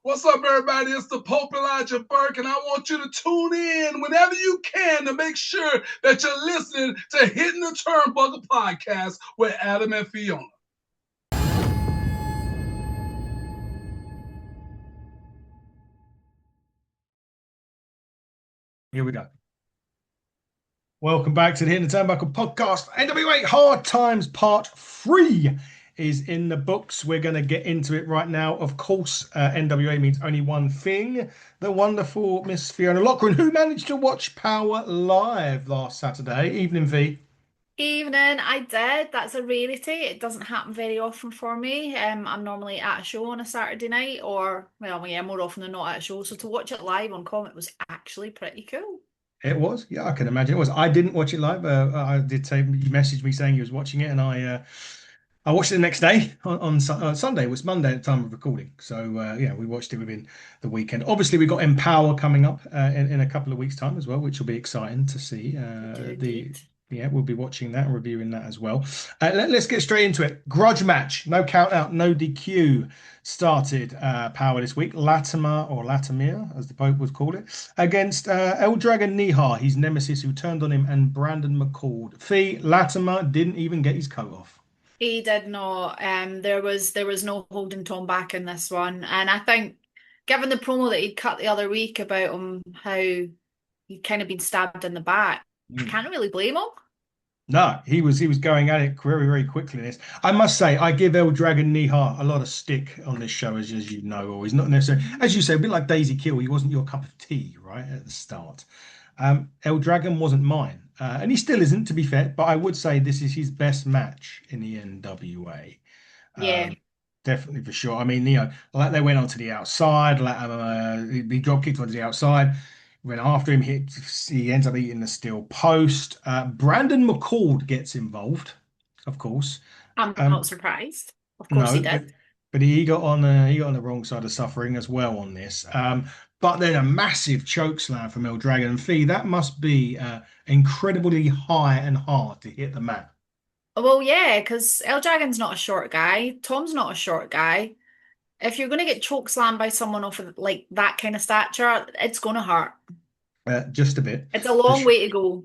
What's up, everybody? It's the Pope Elijah Burke, and I want you to tune in whenever you can to make sure that you're listening to Hitting the Turnbuckle podcast with Adam and Fiona. Here we go. Welcome back to the Hitting the Turnbuckle podcast. NWA Hard Times Part 3 is in the books. We're going to get into it right now. Of course, NWA means only one thing. The wonderful Miss Fiona Lochran, who managed to watch Power live last Saturday. Evening, V. Evening, I did. That's a rarity. It doesn't happen very often for me. I'm normally at a show on a Saturday night, or well, yeah, more often than not at a show. So to watch it live on Comet was actually pretty cool. It was, yeah, I can imagine it was. I didn't watch it live. I did say you messaged me saying you was watching it, and I watched it the next day on Sunday. It was Monday at the time of recording. So yeah, we watched it within the weekend. Obviously, we got Empower coming up in a couple of weeks' time as well, which will be exciting to see. We do The indeed. Yeah, we'll be watching that and reviewing that as well. Let's get straight into it. Grudge match, no count out, no DQ. Started Power this week. Latimer or Latimere, as the Pope would call it, against El Dragon Nihar, his nemesis who turned on him, and Brandon McCord. Fee Latimer didn't even get his coat off. He did not. There was no holding Tom back in this one, and I think, given the promo that he'd cut the other week about him, how he'd kind of been stabbed in the back, I Mm. can't really blame him. No, he was going at it very, very quickly in this. I must say, I give El Dragon Nihar a lot of stick on this show, as you know, or he's not necessarily, as you say, a bit like Daisy Kill. He wasn't your cup of tea, right, at the start. El Dragon wasn't mine, and he still isn't, to be fair. But I would say this is his best match in the NWA. Yeah, Um, Definitely for sure. I mean, like they went onto the outside, like he drop kicked onto the outside. Went after him, he ends up eating the steel post. Brandon McCord gets involved, of course. I'm not Um, surprised. Of course he no, did. but he got on the wrong side of suffering as well on this. But then a massive choke slam from El Dragon Fee. That must be incredibly high and hard to hit the mat. Well, yeah, because El Dragon's not a short guy. Tom's not a short guy. If you're going to get choke slammed by someone of like that kind of stature, it's going to hurt. Just a bit. It's a For long sure. way to go.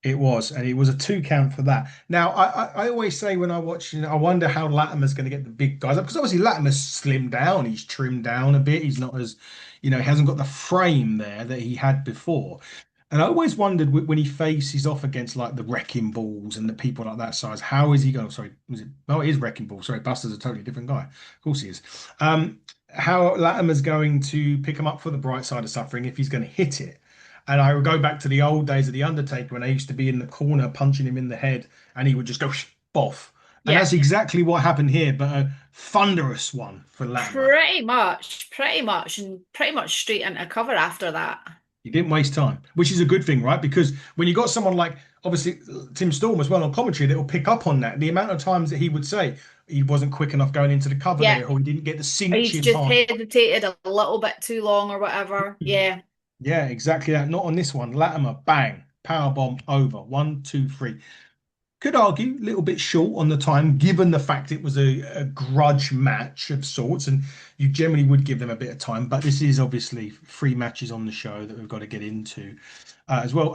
It was, and it was a two count for that. Now, I always say when I watch, I wonder how Latimer's going to get the big guys up because obviously Latimer's slimmed down, he's trimmed down a bit, he's not as, he hasn't got the frame there that he had before. And I always wondered when he faces off against like the Wrecking Balls and the people like that size, how is he going? Sorry, was it? Oh, it is Wrecking Ball. Sorry, Buster's a totally different guy. Of course he is. How Latimer's going to pick him up for the bright side of suffering if he's going to hit it. And I would go back to the old days of The Undertaker when I used to be in the corner punching him in the head and he would just go boff. And Yeah, that's exactly what happened here, but a thunderous one for Latimer. and pretty much straight into cover after that. He didn't waste time, which is a good thing, right? Because when you got someone like, obviously, Tim Storm as well on commentary that will pick up on that, the amount of times that he would say he wasn't quick enough going into the cover Yeah, there or he didn't get the cinch he's in just time. hesitated a little bit too long or whatever. Yeah, Yeah, exactly that. Not on this one. Latimer, bang, power bomb over. One, two, three. Could argue a little bit short on the time, given the fact it was a grudge match of sorts, and you generally would give them a bit of time. But this is obviously three matches on the show that we've got to get into as well.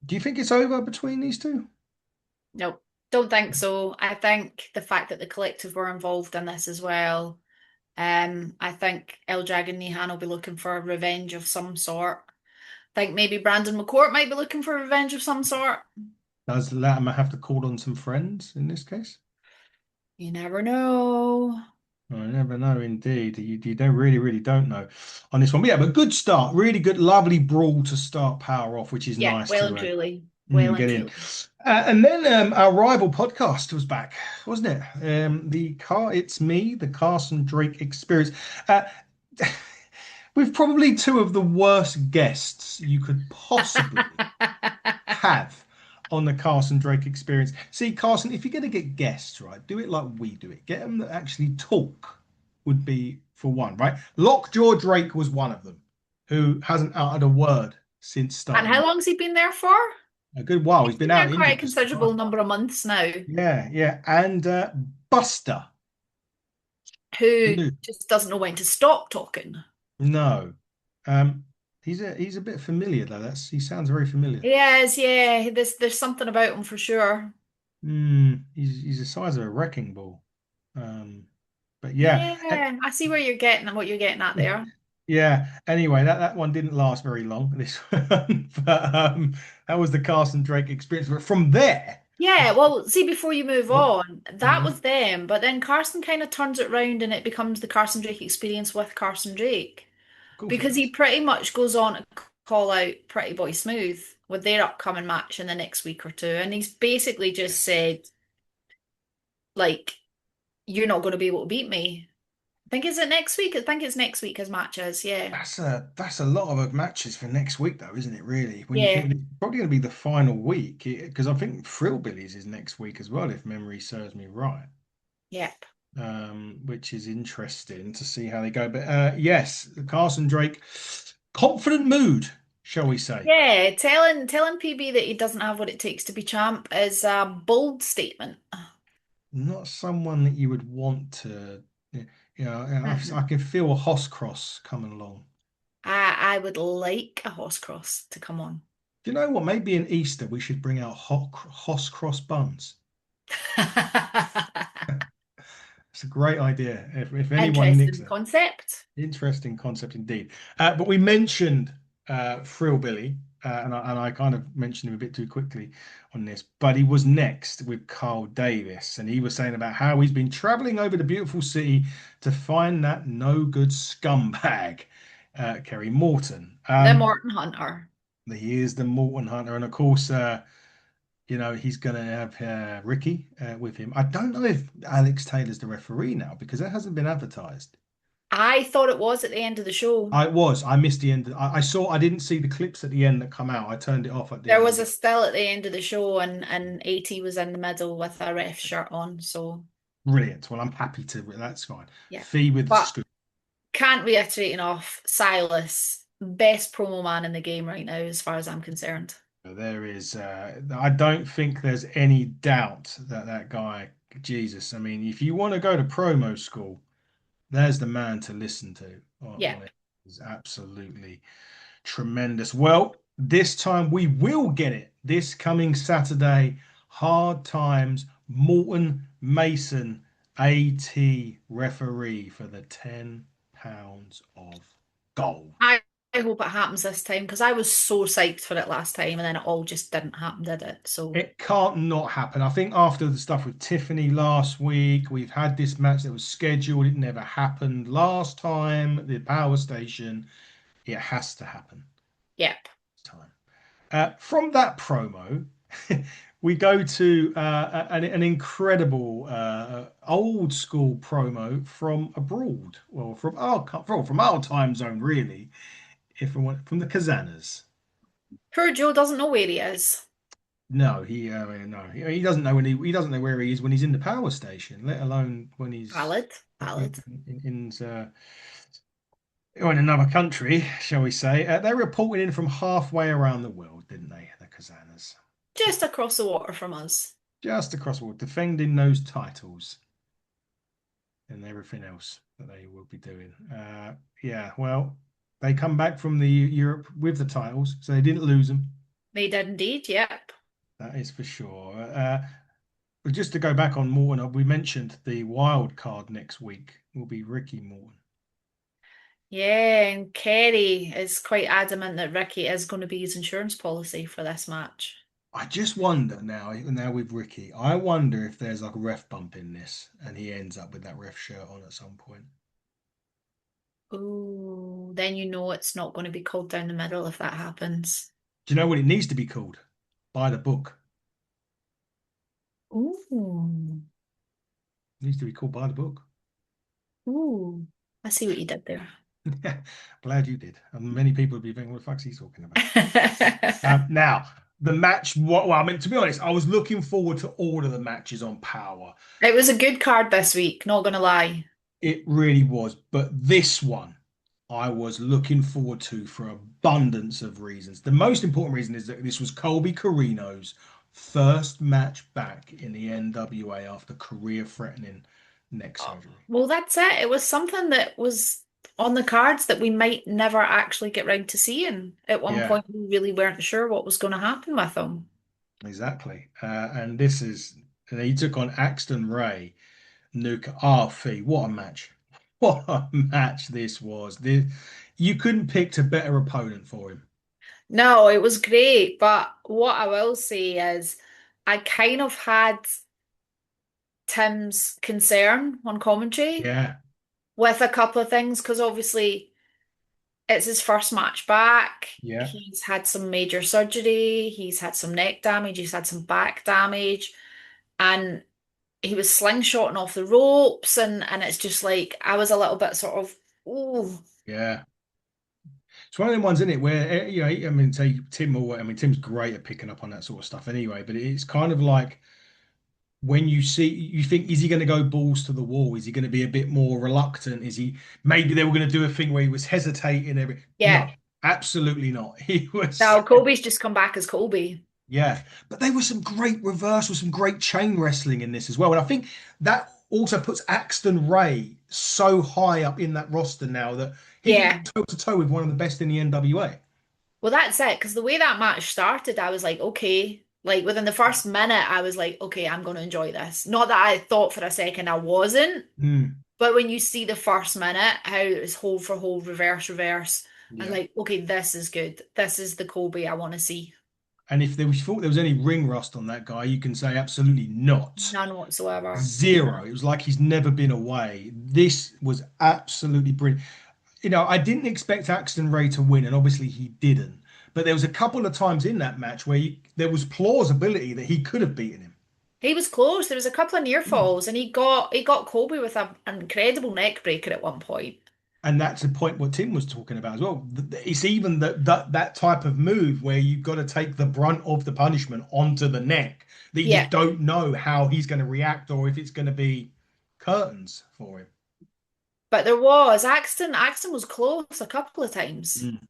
Do you think it's over between these two? no, don't think so. I think the fact that the collective were involved in this as well. I think El Dragon Nihan will be looking for revenge of some sort. I think maybe Brandon McCourt might be looking for revenge of some sort. Does Latimer have to call on some friends in this case? You never know. I never know, indeed. You don't really, really don't know on this one. But yeah, but good start. Really good, lovely brawl to start Power off, which is Yeah, nice well to and truly. Well and get in. truly. And then our rival podcast was back, wasn't it? It's me, the Carson Drake Experience. Uh, with probably two of the worst guests you could possibly have on the Carson Drake Experience. See, Carson, if you're going to get guests, right, do it like we do it. Get them that actually talk would be for one, right? Lockjaw Drake was one of them who hasn't uttered a word since And starting how long's he been there for? a good while. He's He's been been out there quite a injured for some considerable time. number of months now. Yeah, yeah. And Buster. who Who? just doesn't know when to stop talking. No. Um, he's a bit familiar though. He sounds very familiar. Yes, yeah, there's something about him for sure. He's the size of a wrecking ball. Um, but yeah. Yeah, I see where you're getting and what you're getting at there. Yeah. Anyway, that one didn't last very long. This one, but that was the Carson Drake experience. But from there, Yeah, well, see, before you move oh, on, that mhm, was them, but then Carson kind of turns it round and it becomes the Carson Drake experience with Carson Drake. of course it Because he does. pretty much goes on to call out Pretty Boy Smooth with their upcoming match in the next week or two. And he's basically just said, like, you're not going to be able to beat me. I think is it next week? I think it's next week his match is, yeah. That's a lot of matches for next week, though, isn't it? Really, when you Yeah. think it's probably going to be the final week, because I think Thrillbillies is next week as well, if memory serves me right. Yep. Which is interesting to see how they go. But yes, Carson Drake, confident mood, shall we say? Yeah, telling PB that he doesn't have what it takes to be champ is a bold statement. Not someone that you would want to, I Mm-mm. can feel a Hoss cross coming along. I would like a horse cross to come on. Do you know what? Maybe in Easter we should bring out Hoss cross buns. It's a great idea. If anyone nicks Interesting it, concept. interesting concept indeed. But we mentioned Frill Billy, and I kind of mentioned him a bit too quickly on this, but he was next with Carl Davis, and he was saying about how he's been traveling over the beautiful city to find that no good scumbag, Kerry Morton. The Morton Hunter. He is the Morton Hunter, and of course, he's going to have Ricky with him. I don't know if Alex Taylor's the referee now because that hasn't been advertised. I thought it was at the end of the show. I was. I missed the end. I saw. I didn't see the clips at the end that come out. I turned it off at the There end of was a the. still at the end of the show, and AT was in the middle with a ref shirt on. So Brilliant. Well, I'm happy to. That's fine. yeah, Fee with the but scoop. can't reiterate enough. Silas, best promo man in the game right now, as far as I'm concerned. There is. I don't think there's any doubt that that guy. Jesus. I mean, if you want to go to promo school, there's the man to listen to on Yep. it. He's absolutely tremendous. Well, this time we will get it this coming Saturday. Hard times. Morton Mason, AT referee for the £10 of gold. I hope it happens this time because I was so psyched for it last time, and then it all just didn't happen, did it? So It can't not happen. I think after the stuff with Tiffany last week, we've had this match that was scheduled. It never happened last time at the power station. It has to happen yep. this time. From that promo, we go to an incredible old school promo from abroad. Well, from our time zone, really. If we want from the Kazanas. Poor Joe doesn't know where he is. No, he doesn't know he doesn't know where he is when he's in the power station, let alone when he's Valid, in valid. in another country, shall we say? They reported in from halfway around the world, didn't they, the Kazanas? Just across the water from us. Just across the world, defending those titles and everything else that they will be doing. Yeah, well, they come back from the Europe with the titles, so they didn't lose them. They did indeed, yep. That is for sure. But just to go back on Morton, we mentioned the wild card next week will be Ricky Morton. Yeah, and Kerry is quite adamant that Ricky is going to be his insurance policy for this match. I just wonder now with Ricky, I wonder if there's like a ref bump in this and he ends up with that ref shirt on at some point. Ooh, then you know it's not going to be cold down the middle if that happens. Do you know what it needs to be called? By the book. Ooh, It needs to be called by the book. ooh. I see what you did there. Glad you did. And many people would be thinking, what the fuck's he talking about? Now, the match, well, I mean, to be honest, I was looking forward to all of the matches on Power. It was a good card this week, not gonna lie. It really was. But this one, I was looking forward to for abundance of reasons. The most important reason is that this was Colby Carino's first match back in the NWA after career-threatening neck surgery. Well, that's it. It was something that was on the cards that we might never actually get round to seeing. At one Yeah, point, we really weren't sure what was going to happen with him. exactly. And this is, and he took on Axton Ray, Nuka RF. What a match. What a match this was. You couldn't pick a better opponent for him. No, it was great, but what I will say is I kind of had Tim's concern on commentary Yeah, with a couple of things because obviously it's his first match back. yeah, He's had some major surgery, he's had some neck damage, he's had some back damage, and he was slingshotting off the ropes and it's just like I was a little bit sort of, ooh, yeah. It's one of them ones, isn't it, where I mean, say Tim or I mean, Tim's great at picking up on that sort of stuff anyway. But it's kind of like when you think, is he going to go balls to the wall? Is he going to be a bit more reluctant? Is he maybe they were going to do a thing where he was hesitating? yeah. No, absolutely not. He was, Now Colby's just come back as Colby. yeah. But there was some great reversals, some great chain wrestling in this as well. And I think that also puts Axton Ray so high up in that roster now that he can go Yeah. toe to toe with one of the best in the NWA. Well, that's it. Because the way that match started, I was like, okay. Like within the first minute, I was like, okay, I'm going to enjoy this. Not that I thought for a second I wasn't, Mm, but when you see the first minute, how it's hold for hold, reverse, reverse, I was yeah. like, okay, this is good. This is the Colby I want to see. And if there was thought there was any ring rust on that guy, you can say absolutely not. None whatsoever. Zero. It was like he's never been away. This was absolutely brilliant. I didn't expect Axton Ray to win, and obviously he didn't. But there was a couple of times in that match where there was plausibility that he could have beaten him. He was close. There was a couple of near Mm. falls, and he got Colby with an incredible neck breaker at one point. And that's the point what Tim was talking about as well. It's even that type of move where you've got to take the brunt of the punishment onto the neck that you Yeah, just don't know how he's going to react or if it's going to be curtains for him. but there was Axton. Axton was close a couple of times. Mm.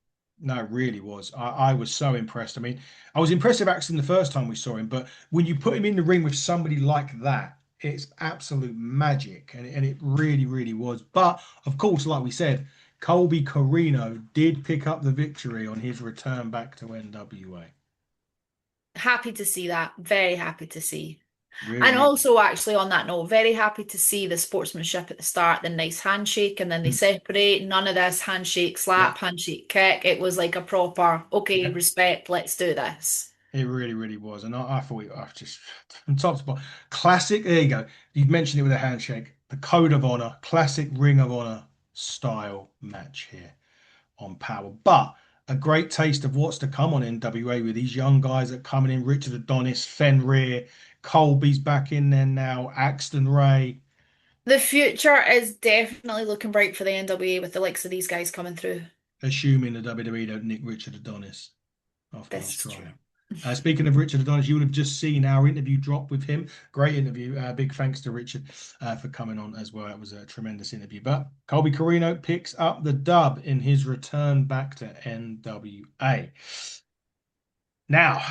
No, it really was. I was so impressed. I mean, I was impressed with Axton the first time we saw him, but when you put him in the ring with somebody like that, it's absolute magic. And it really, really was. But of course, like we said, Colby Corino did pick up the victory on his return back to NWA. Happy to see that. Very happy to see. And Really, also, actually, on that note, very happy to see the sportsmanship at the start, the nice handshake, and then they mm, separate. None of this handshake yeah, slap, handshake kick. It was like a proper, okay, yeah, respect, let's do this. it really, really was. And I thought, I just from top to bottom, classic. There you go. You mentioned it with a handshake. The Code of Honor, classic Ring of Honor style match here on Power. But a great taste of what's to come on NWA with these young guys that are coming in. Richard Adonis, Fenrir, Colby's back in there now, Axton Ray. The future is definitely looking bright for the NWA with the likes of these guys coming through. Assuming the WWE don't nick Richard Adonis after his This is true. trial. Speaking of Richard Adonis, you would have just seen our interview drop with him. Great interview. Big thanks to Richard for coming on as well. It was a tremendous interview. But Colby Corino picks up the dub in his return back to NWA. Now,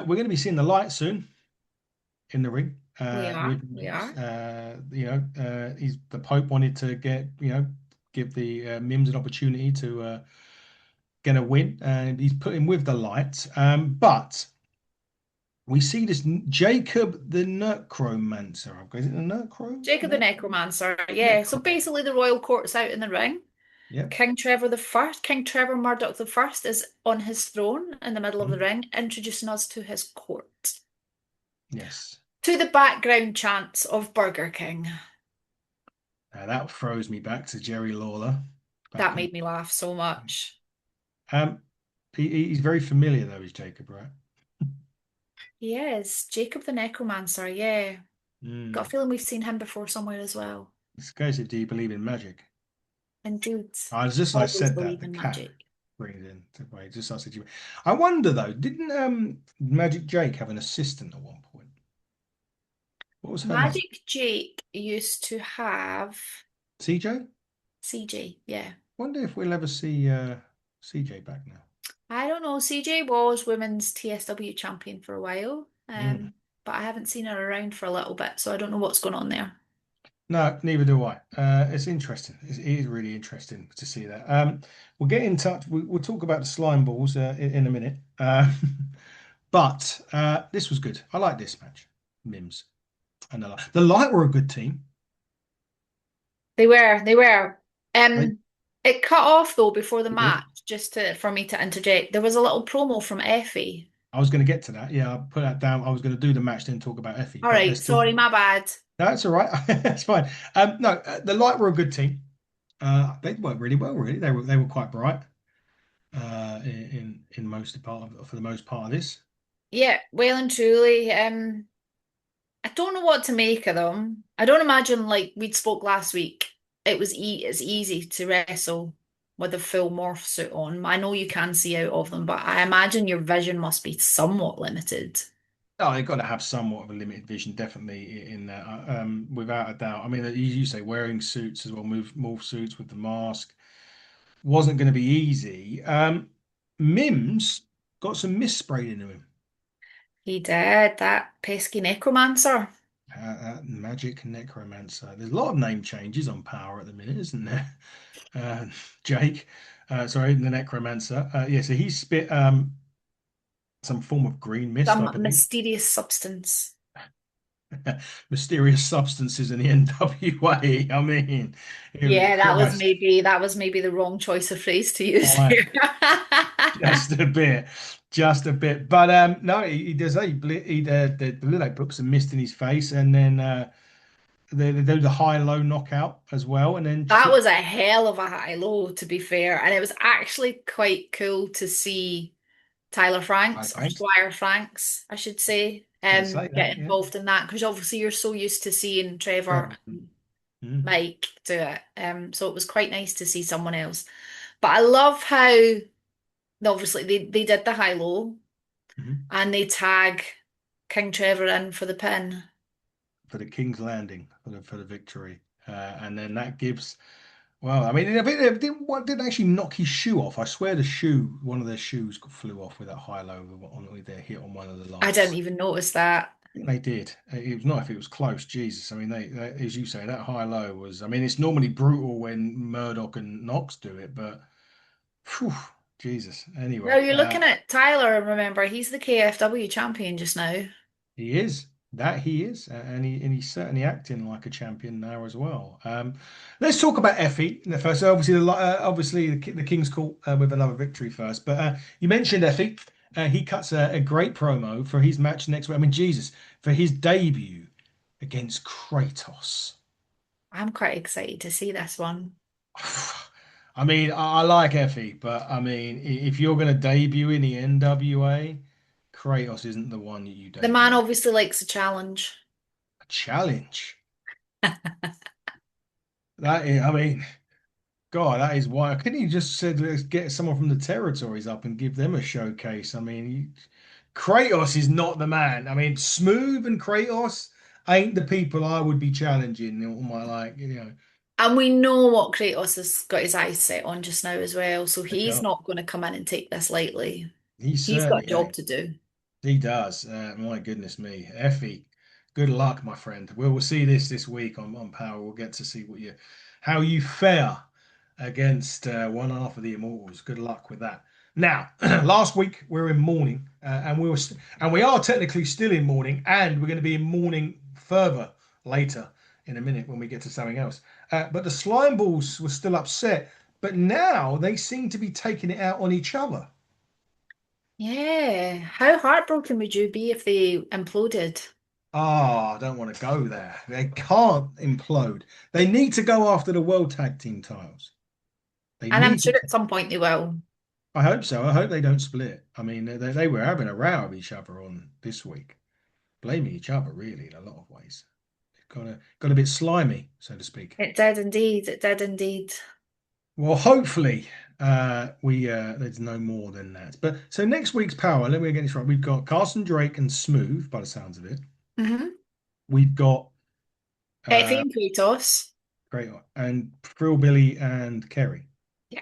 we're going to be seeing the light soon in the ring. We are. With We are. he's the Pope wanted to give the Mims an opportunity to get a win, and he's put him with the light. But we see this Jacob the Necromancer. Is it the Necro? Jacob the Necromancer. Yeah. So Necro. basically, the royal court's out in the ring. Yep. King Trevor the First, King Trevor Murdoch the First is on his throne in the middle of the Mhm. ring, introducing us to his court. Yes. To the background chants of Burger King. Now that throws me back to Jerry Lawler. That Back in made me laugh so much. um, he's very familiar though, is Jacob, right? Yes, Jacob the Necromancer, yeah. Got a Mm. feeling we've seen him before somewhere as well. This goes to, do you believe in magic? Indeed. I Always said that believe the in cat magic. brings in to play. Just I said you. I wonder though, didn't Magic Jake have an assistant at one point? What was her name? Magic Jake used to have CJ? CJ, yeah. Wonder if we'll ever see CJ back now. I don't know. CJ was women's TSW champion for a while, Mm. but I haven't seen her around for a little bit, so I don't know what's going on there. No, neither do I. It's interesting. It is really interesting to see that. We'll get in touch. We'll talk about the slime balls in a minute. But this was good. I like this match. Mims and the Light were a good team. They were. They, It cut off though before the they did. match, just to for me to interject. There was a little promo from Effie. I was going to get to that. Yeah, I put that down. I was going to do the match, then talk about Effie. All But right, let's talk. sorry, my bad. No, it's all right. That's fine. No, the Light were a good team. They worked really well. Really, they were quite bright. In most part of, for the most part of this. Yeah, well and truly. I don't know what to make of them. I don't imagine like we'd spoke last week. It's easy to wrestle with a full morph suit on. I know you can see out of them, but I imagine your vision must be somewhat limited. Oh, they've got to have somewhat of a limited vision, definitely in that, without a doubt. I mean, you say wearing suits as well, morph suits with the mask wasn't going to be easy. Mims got some mist sprayed into him. He did, that pesky necromancer. Magic Necromancer. There's a lot of name changes on Power at the minute, isn't there? Uh, Jake, sorry, the Necromancer. Yeah, so he spit some form of green mist, I Some believe. mysterious substance. Mysterious substances in the NWA. I mean, Yeah, Christ, that was maybe the wrong choice of phrase to use I here. just a bit, just a bit. But no, he does. They put some mist in his face, and then they do the high low knockout as well, and then That shit. was a hell of a high low, to be fair. And it was actually quite cool to see Tyler I Franks, or think Squire Franks, I should say, gonna say that. get Yeah, involved in that because obviously you're so used to seeing Trevor Trevor. and Mm-hmm. Mike do it. So it was quite nice to see someone else. But I love how obviously they did the high low Mm-hmm. and they tag King Trevor in for the pin. For the King's Landing for the victory, and then that gives. Well, I mean, it didn't actually knock his shoe off. I swear one of their shoes flew off with that high low with their hit on one of the I didn't lights. even notice that. They did. It was not if it was close. Jesus. I mean, as you say, that high low was. I mean, it's normally brutal when Murdoch and Knox do it, but phew, Jesus. Well, Anyway, you're looking at Tyler, and remember, he's the KFW champion just now. he is that he is, and he's certainly acting like a champion now as well. Let's talk about Effie in the first. Obviously, obviously the King's Court with another victory first. But you mentioned Effie. He cuts a great promo for his match next week. I mean, Jesus, for his debut against Kratos. I'm quite excited to see this one. I mean, I like Effie, but I mean, if you're going to debut in the NWA, Kratos isn't the one that you The man debut. obviously likes a challenge. A challenge. That is, I mean, God, that is why. Couldn't you just said let's get someone from the territories up and give them a showcase? I mean, Kratos is not the man. I mean, Smooth and Kratos ain't the people I would be challenging on my like. And we know what Kratos has got his eyes set on just now as well, so he's Yeah, not going to come in and take this lightly. he He's got a certainly job ain't. to do. He does. My goodness me, Effie. Good luck, my friend. We'll see this week on Power. We'll get to see how you fare against one half of the Immortals. Good luck with that. Now, last week we were in mourning, and we are technically still in mourning, and we're going to be in mourning further later in a minute when we get to something else. But the slime balls were still upset, but now they seem to be taking it out on each other. Yeah. How heartbroken would you be if they imploded? Ah, I don't want to go there. They can't implode. They need to go after the World Tag Team titles. They And I'm need sure to. at some point they will. I hope so. I hope they don't split. I mean, they were having a row with each other on this week, blaming each other really in a lot of ways. It got a bit slimy, so to speak. It did indeed. It did indeed. Well, hopefully, we there's no more than that. But so next week's Power, let me get this right. We've got Carson Drake and Smooth, by the sounds of it. Hmm. We've got Effie uh, and Kratos. Great and Frill Billy and Kerry Yeah.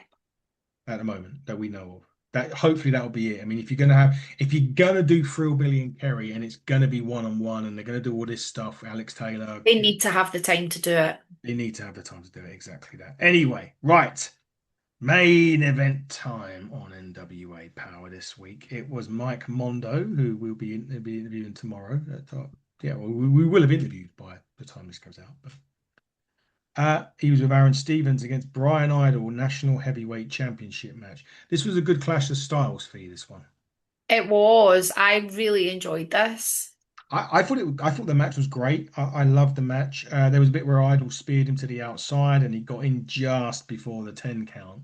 at the moment that we know of. That hopefully that'll be it. I mean, if you're gonna do Thrill Billy and Kerry, and it's gonna be one on one, and they're gonna do all this stuff, Alex Taylor, They need to have the time to do it. they need to have the time to do it. Exactly that. Anyway, right. Main event time on NWA Power this week. It was Mike Mondo, who will be interviewing tomorrow. Yeah, well, we will have interviewed by the time this goes out. But he was with Aaron Stevens against Bryan Idol National Heavyweight Championship match. This was a good clash of styles for you, this one. It was. I really enjoyed this. I thought the match was great. I loved the match. There was a bit where Idol speared him to the outside and he got in just before the 10 count.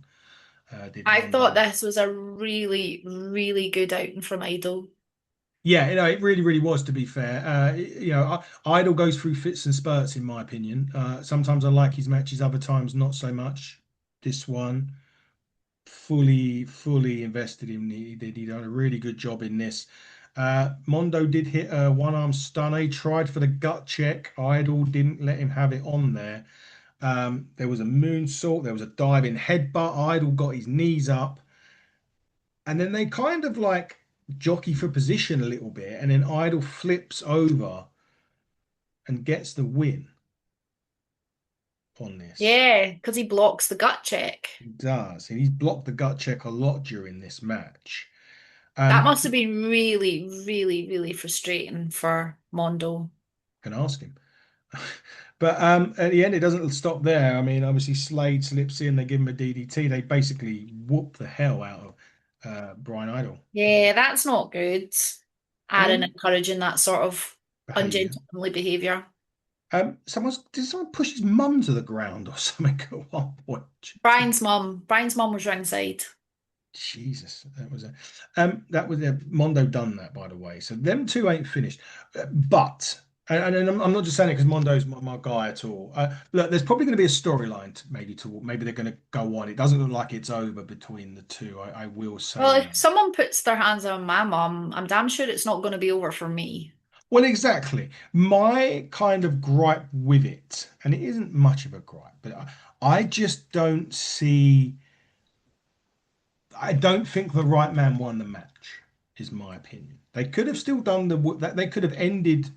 Did I thought Mondo. this was a really, really good outing from Idol. Yeah, it really, really was, to be fair. Idol goes through fits and spurts, in my opinion. Sometimes I like his matches, other times not so much. This one, fully invested in. He done a really good job in this. Mondo did hit a one-arm stunner. He tried for the gut check. Idol didn't let him have it on there. There was a moonsault. There was a diving headbutt. Idol got his knees up. And then they kind of like jockey for position a little bit, and then Idol flips over and gets the win on this. Yeah, because he blocks the gut check. He does, and he's blocked the gut check a lot during this match. That Um, must have been really, really, really frustrating for Mondo. can ask him. But at the end, it doesn't stop there. I mean, obviously Slade slips in, they give him a DDT. They basically whoop the hell out of Bryan Idol. Yeah, that's not good. Aaron Um, encouraging that sort of behavior. ungentlemanly behaviour. Did someone push his mum to the ground or something at one point? Brian's mum was ringside. Jesus, that was Mondo done that, by the way. So them two ain't finished, but and I'm not just saying it because Mondo's my guy at all. Look, there's probably going to be a storyline, maybe they're going to go on. It doesn't look like it's over between the two. I will Well, say if that. someone puts their hands on my mum, I'm damn sure it's not going to be over for me. Well, exactly. My kind of gripe with it, and it isn't much of a gripe, but I just don't see. I don't think the right man won the match, is my opinion. They could have still done that. They could have ended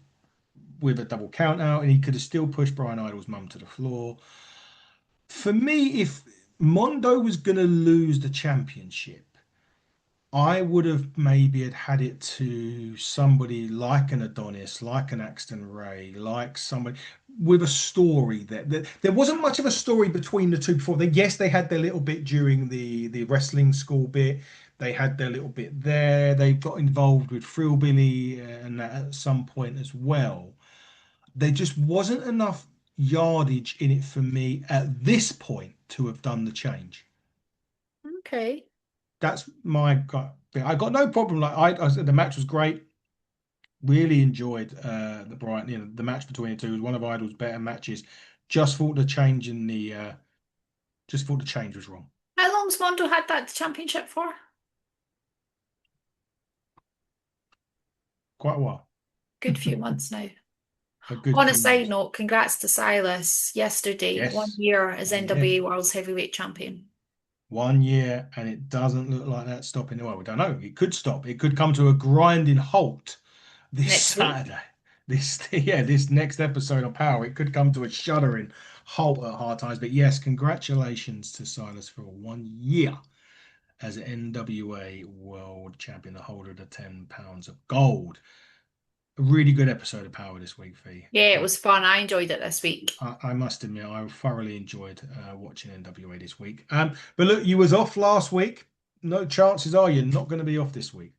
with a double count out, and he could have still pushed Brian Idol's mum to the floor. For me, if Mondo was going to lose the championship, I would have maybe had it to somebody like an Adonis, like an Axton Ray, like somebody with a story that there wasn't much of a story between the two before. Yes, they had their little bit during the wrestling school bit. They had their little bit there. They got involved with Thrill Billy and that at some point as well. There just wasn't enough yardage in it for me at this point to have done the change. Okay. That's my gut. I got no problem. I said, the match was great. Really enjoyed the Brighton, the match between the two. It was one of Idol's better matches. Just thought the change in the just thought the change was wrong. How long's Mondo had that championship for? Quite a while. Good few months now. A good On a few side months. note, congrats to Silas yesterday, one Yes. year as 1 year. NWA World's Heavyweight Champion. 1 year, and it doesn't look like that's stopping. Well, we don't know. It could stop. It could come to a grinding halt this Next week. Saturday. This next episode of Power, it could come to a shuddering halt at hard times. But yes, congratulations to Silas for 1 year as an NWA World Champion, the holder of the £10 of gold. A really good episode of Power this week, Fee. Yeah, it was fun. I enjoyed it this week. I must admit, I thoroughly enjoyed watching NWA this week. But look, you was off last week. No chances are you're not going to be off this week.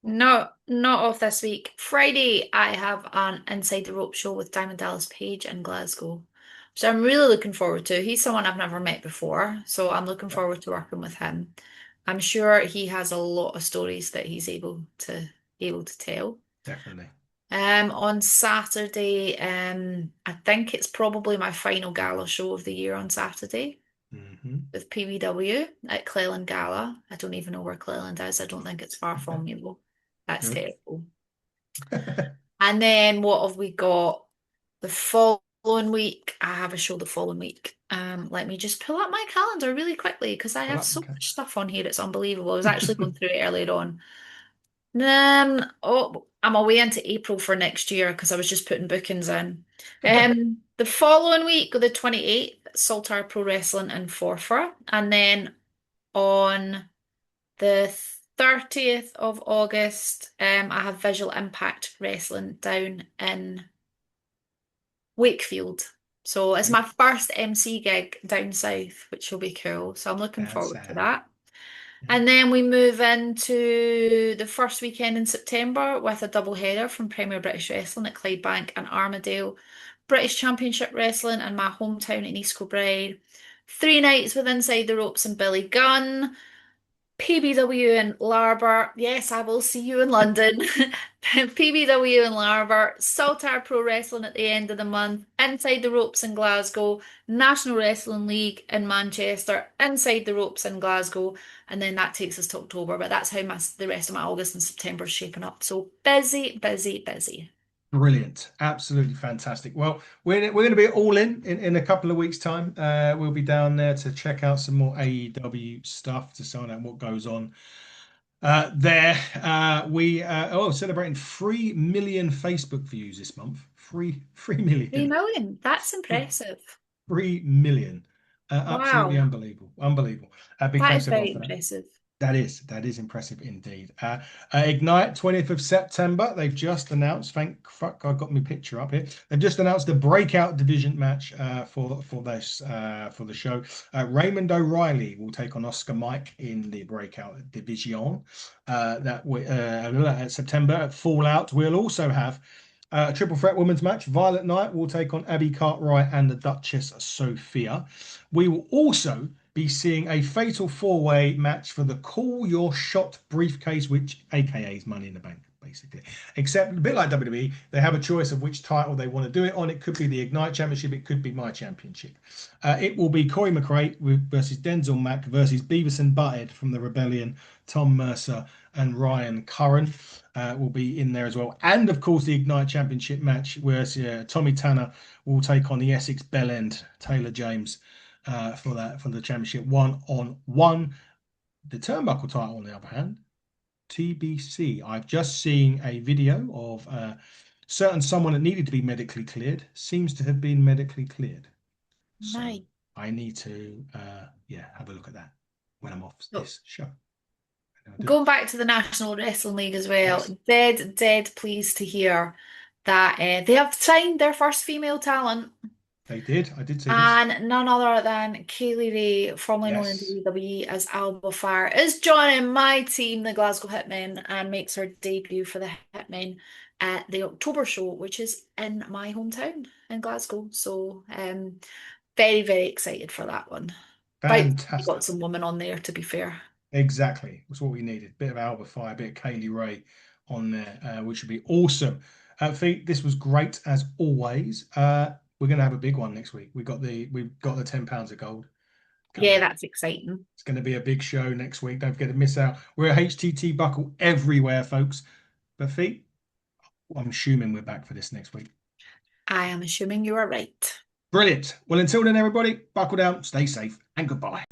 No, not off this week. Friday, I have an Inside the Rope show with Diamond Dallas Page in Glasgow. So I'm really looking forward to. He's someone I've never met before, so I'm looking Yep, forward to working with him. I'm sure he has a lot of stories that he's able to tell. definitely. On Saturday, I think it's probably my final gala show of the year on Saturday Hmm. with PBW at Cleland Gala. I don't even know where Cleland is. I don't think it's far from me though. That's Good. terrible. And then what have we got? The following week, I have a show the following week. Let me just pull up my calendar really quickly because I have so much stuff on here. It's unbelievable. I was actually going through it earlier on. Oh, I'm away into April for next year because I was just putting bookings in. The following week, the 28th, Saltire Pro Wrestling in Forfar, and then on the 30th of August, I have Visual Impact Wrestling down in Wakefield. So it's my first MC gig down south, which will be cool. So I'm looking forward to that. And then we move into the first weekend in September with a double header from Premier British Wrestling at Clydebank and Armadale, British Championship Wrestling in my hometown in East Kilbride, 3 nights with Inside the Ropes and Billy Gunn, PBW in Larbar. Yes, I will see you in London. PBW in Larbar, Saltire Pro Wrestling at the end of the month, Inside the Ropes in Glasgow, National Wrestling League in Manchester, Inside the Ropes in Glasgow, and then that takes us to October. But that's how the rest of my August and September is shaping up. So busy, busy, busy. Brilliant. Absolutely fantastic. Well, we're going to be all in a couple of weeks' time. We'll be down there to check out some more AEW stuff to find out what goes on there. We celebrating 3 million Facebook views this month. 3 million. 3 million. That's impressive. 3 million. Absolutely Wow. unbelievable. Unbelievable. Big That thanks is very for that. impressive. That is impressive indeed. Ignite 20th of September. They've just announced. Thank fuck, I got my picture up here. They've just announced the breakout division match for the show. Raymond O'Reilly will take on Oscar Mike in the breakout division. At September at Fallout. We'll also have a triple threat women's match. Violet Knight will take on Abby Cartwright and the Duchess Sophia. We will also be seeing a fatal 4-way match for the Call Your Shot briefcase, which AKA is Money in the Bank, basically. Except a bit like WWE, they have a choice of which title they want to do it on. It could be the Ignite Championship, it could be my championship. It will be Corey McRae versus Denzel Mack versus Beavis and Butthead from the Rebellion, Tom Mercer and Ryan Curran will be in there as well. And of course, the Ignite Championship match where Tommy Tanner will take on the Essex Bell End, Taylor James. For the championship 1-on-1. The turnbuckle title, on the other hand, TBC. I've just seen a video of someone that needed to be medically cleared, seems to have been medically cleared. Nice. So I need to have a look at that when I'm off this show. Going back to the National Wrestling League as well, yes. Dead pleased to hear that they have signed their first female talent. They did. I did see this. And none other than Kaylee Ray, formerly known in WWE as Alba Fire, is joining my team, the Glasgow Hitmen, and makes her debut for the Hitmen at the October show, which is in my hometown in Glasgow. So very, very excited for that one. Fantastic. Right, got some women on there, to be fair. Exactly. That's what we needed. Bit of Alba Fire, bit of Kaylee Ray on there, which would be awesome. Feet, this was great as always. We're going to have a big one next week. We've got the £10 of gold. Yeah, that's exciting. It's going to be a big show next week. Don't forget to miss out. We're a HTT Buckle everywhere, folks. But Feet, I'm assuming we're back for this next week. I am assuming you are right. Brilliant. Well, until then, everybody, buckle down, stay safe, and goodbye.